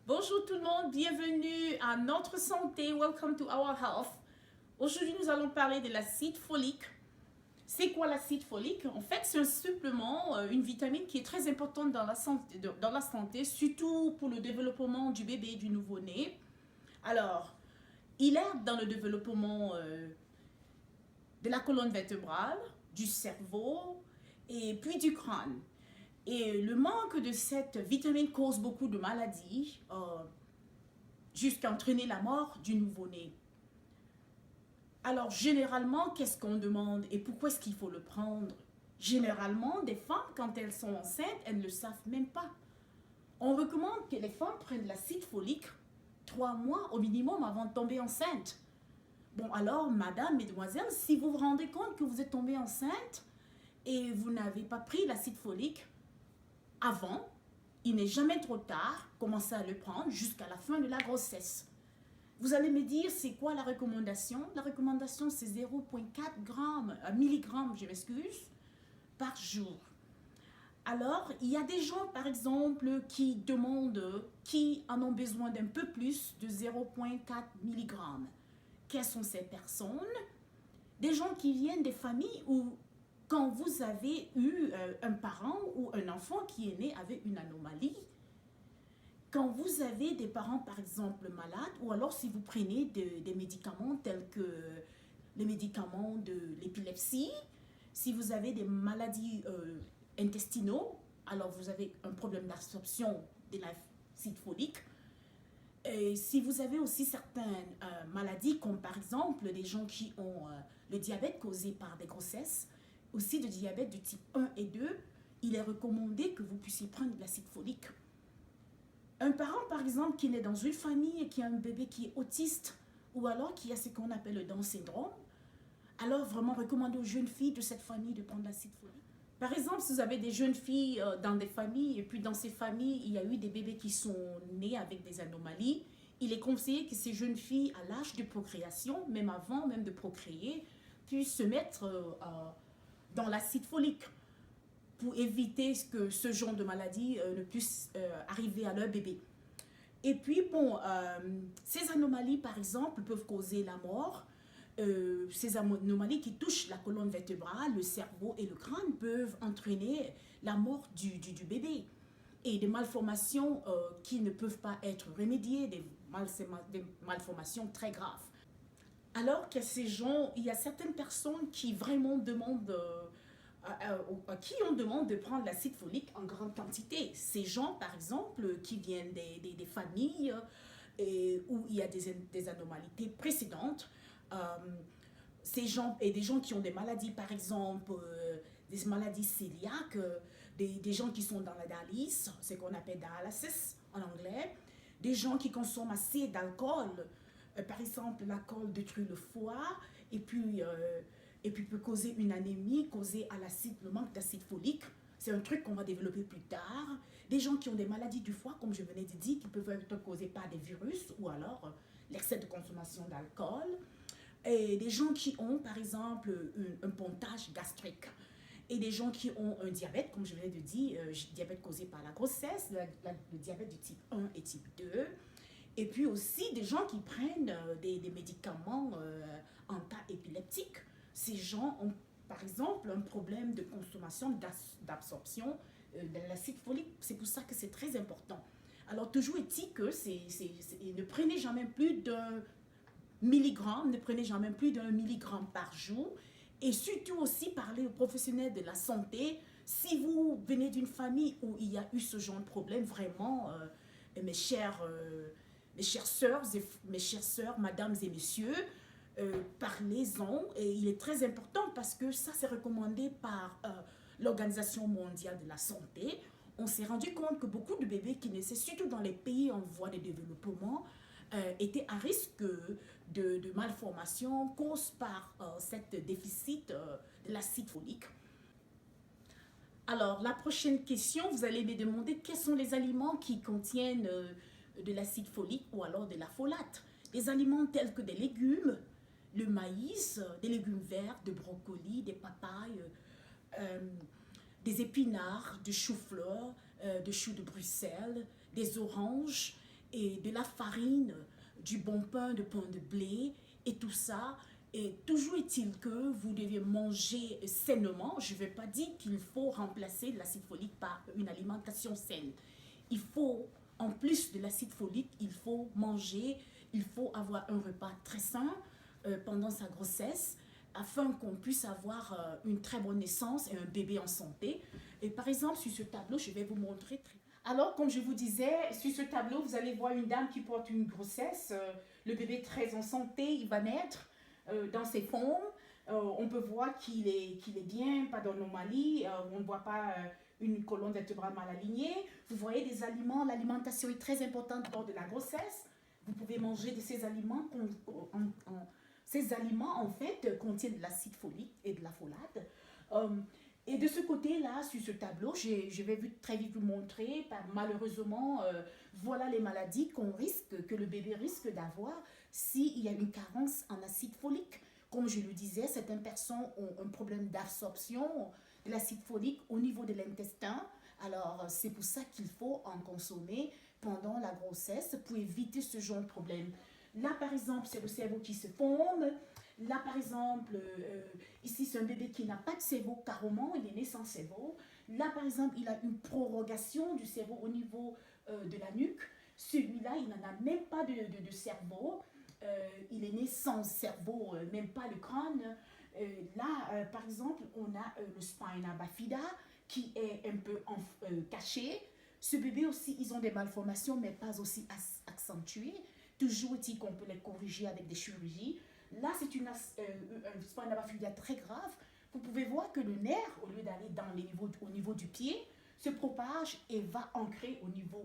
Bonjour tout le monde, bienvenue à notre santé. Welcome to our health. Aujourd'hui, nous allons parler de l'acide folique. C'est quoi l'acide folique? En fait, c'est un supplément, une vitamine qui est très importante dans la santé, surtout pour le développement du bébé, du nouveau-né. Alors, il aide dans le développement de la colonne vertébrale, du cerveau et puis du crâne. Et le manque de cette vitamine cause beaucoup de maladies, jusqu'à entraîner la mort du nouveau-né. Alors, généralement, qu'est-ce qu'on demande et pourquoi est-ce qu'il faut le prendre? Généralement, des femmes, quand elles sont enceintes, elles ne le savent même pas. On recommande que les femmes prennent l'acide folique 3 mois au minimum avant de tomber enceinte. Bon, alors, madame, mesdemoiselles, si vous vous rendez compte que vous êtes tombée enceinte et vous n'avez pas pris l'acide folique avant, il n'est jamais trop tard, commencez à le prendre jusqu'à la fin de la grossesse. Vous allez me dire, c'est quoi la recommandation? La recommandation, c'est 0,4 milligrammes, je m'excuse, par jour. Alors, il y a des gens, par exemple, qui en ont besoin d'un peu plus de 0,4 mg. Quelles sont ces personnes? Des gens qui viennent des familles où, quand vous avez eu un parent ou un enfant qui est né avec une anomalie, quand vous avez des parents, par exemple, malades, ou alors si vous prenez des médicaments tels que les médicaments de l'épilepsie, si vous avez des maladies intestinaux, alors vous avez un problème d'absorption de l'acide folique. Et si vous avez aussi certaines maladies, comme par exemple des gens qui ont le diabète causé par des grossesses, aussi de diabète du type 1 et 2, il est recommandé que vous puissiez prendre de l'acide folique. Un parent, par exemple, qui est dans une famille et qui a un bébé qui est autiste ou alors qui a ce qu'on appelle le Down syndrome, alors vraiment recommander aux jeunes filles de cette famille de prendre l'acide folique. Par exemple, si vous avez des jeunes filles dans des familles et puis dans ces familles, il y a eu des bébés qui sont nés avec des anomalies, il est conseillé que ces jeunes filles, à l'âge de procréation, même avant même de procréer, puissent se mettre dans l'acide folique pour éviter que ce genre de maladie ne puisse arriver à leur bébé. Et puis, bon, ces anomalies, par exemple, peuvent causer la mort. Ces anomalies qui touchent la colonne vertébrale, le cerveau et le crâne peuvent entraîner la mort du bébé. Et des malformations qui ne peuvent pas être remédiées, des malformations très graves. Alors que ces gens, il y a certaines personnes qui vraiment demandent... à qui on demande de prendre l'acide folique en grande quantité. Ces gens, par exemple, qui viennent des familles où il y a des anomalies précédentes, ces gens et des gens qui ont des maladies, par exemple, des maladies cœliaques, des gens qui sont dans la dialyse, ce qu'on appelle dialysis en anglais, des gens qui consomment assez d'alcool, par exemple, l'alcool détruit le foie, et puis peut causer une anémie causée à le manque d'acide folique. C'est un truc qu'on va développer plus tard. Des gens qui ont des maladies du foie, comme je venais de dire, qui peuvent être causées par des virus ou alors l'excès de consommation d'alcool. Et des gens qui ont, par exemple, un pontage gastrique. Et des gens qui ont un diabète, comme je venais de dire, diabète causé par la grossesse, le diabète du type 1 et type 2. Et puis aussi des gens qui prennent des médicaments anti-épileptiques. Ces gens ont, par exemple, un problème de consommation, d'absorption de l'acide folique. C'est pour ça que c'est très important. Alors, toujours est-il que ne prenez jamais plus d'un milligramme, ne prenez jamais plus d'un milligramme par jour. Et surtout aussi, parler aux professionnels de la santé. Si vous venez d'une famille où il y a eu ce genre de problème, vraiment, mes chères sœurs, mesdames et messieurs, parlez-en. Et il est très important parce que ça, c'est recommandé par l'Organisation mondiale de la santé. On s'est rendu compte que beaucoup de bébés qui naissaient, surtout dans les pays en voie de développement, étaient à risque de malformation causée par cet déficit de l'acide folique. Alors, la prochaine question, vous allez me demander quels sont les aliments qui contiennent de l'acide folique ou alors de la folate. Des aliments tels que des légumes, le maïs, des légumes verts, des brocolis, des papayes, des épinards, du chou-fleur, du chou de Bruxelles, des oranges et de la farine, du bon pain, de pain de blé et tout ça. Et toujours est-il que vous devez manger sainement. Je ne veux pas dire qu'il faut remplacer l'acide folique par une alimentation saine. Il faut, en plus de l'acide folique, il faut manger, il faut avoir un repas très sain pendant sa grossesse afin qu'on puisse avoir une très bonne naissance et un bébé en santé. Et par exemple, sur ce tableau, je vais vous montrer. Alors, comme je vous disais, sur ce tableau, vous allez voir une dame qui porte une grossesse. Le bébé est très en santé, il va naître dans ses formes. On peut voir qu'il est bien, pas d'anomalies. On ne voit pas une colonne vertébrale mal alignée. Vous voyez des aliments. L'alimentation est très importante lors de la grossesse. Vous pouvez manger de ces aliments. Ces aliments, en fait, contiennent de l'acide folique et de la folate. Et de ce côté-là, sur ce tableau, je vais très vite vous montrer, malheureusement, voilà les maladies que le bébé risque d'avoir s'il y a une carence en acide folique. Comme je le disais, certaines personnes ont un problème d'absorption de l'acide folique au niveau de l'intestin. Alors, c'est pour ça qu'il faut en consommer pendant la grossesse pour éviter ce genre de problème. Là, par exemple, c'est le cerveau qui se forme. Là, par exemple, ici, c'est un bébé qui n'a pas de cerveau carrément, il est né sans cerveau. Là, par exemple, il a une prorogation du cerveau au niveau de la nuque. Celui-là, il n'en a même pas de cerveau. Il est né sans cerveau, même pas le crâne. Là, par exemple, on a le spina bifida qui est un peu caché. Ce bébé aussi, ils ont des malformations, mais pas aussi accentuées. Toujours est-il qu'on peut les corriger avec des chirurgies. Là, c'est un spina bifida très grave. Vous pouvez voir que le nerf, au lieu d'aller au niveau du pied, se propage et va ancrer au niveau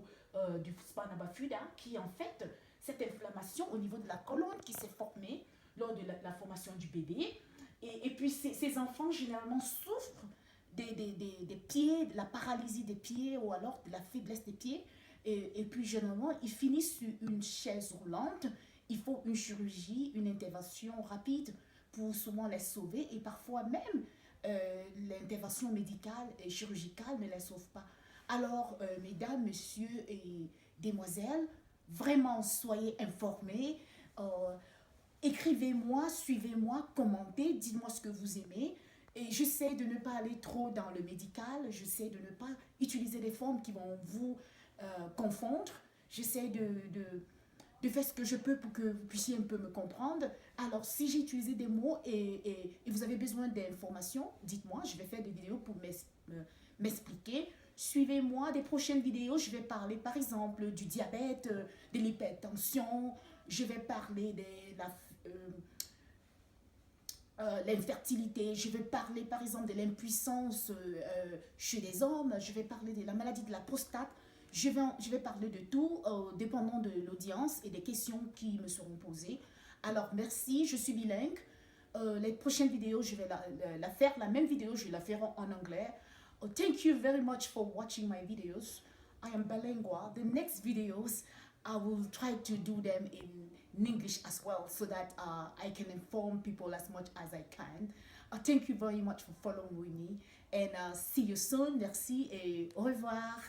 du spina bifida, qui en fait, cette inflammation au niveau de la colonne qui s'est formée lors de la formation du bébé. Et puis, ces enfants, généralement, souffrent des pieds, de la paralysie des pieds ou alors de la faiblesse des pieds. Et puis, généralement, ils finissent sur une chaise roulante. Il faut une chirurgie, une intervention rapide pour souvent les sauver. Et parfois même, l'intervention médicale et chirurgicale ne les sauve pas. Alors, mesdames, messieurs et demoiselles, vraiment, soyez informés. Écrivez-moi, suivez-moi, commentez, dites-moi ce que vous aimez. Et j'essaie de ne pas aller trop dans le médical. J'essaie de ne pas utiliser des formes qui vont vous confondre. J'essaie de faire ce que je peux pour que vous puissiez un peu me comprendre. Alors, si j'ai utilisé des mots et vous avez besoin d'informations, dites-moi. Je vais faire des vidéos pour m'expliquer. Suivez-moi, des prochaines vidéos, je vais parler par exemple du diabète, de l'hypertension, je vais parler de l'infertilité, je vais parler par exemple de l'impuissance chez les hommes, je vais parler de la maladie de la prostate, je vais parler de tout, dépendant de l'audience et des questions qui me seront posées. Alors merci, je suis bilingue. Les prochaines vidéos, je vais la faire, la même vidéo, je vais la faire en anglais. Thank you very much for watching my videos. I am bilingual. The next videos, I will try to do them in English as well so that I can inform people as much as I can. Thank you very much for following me and see you soon. Merci et au revoir.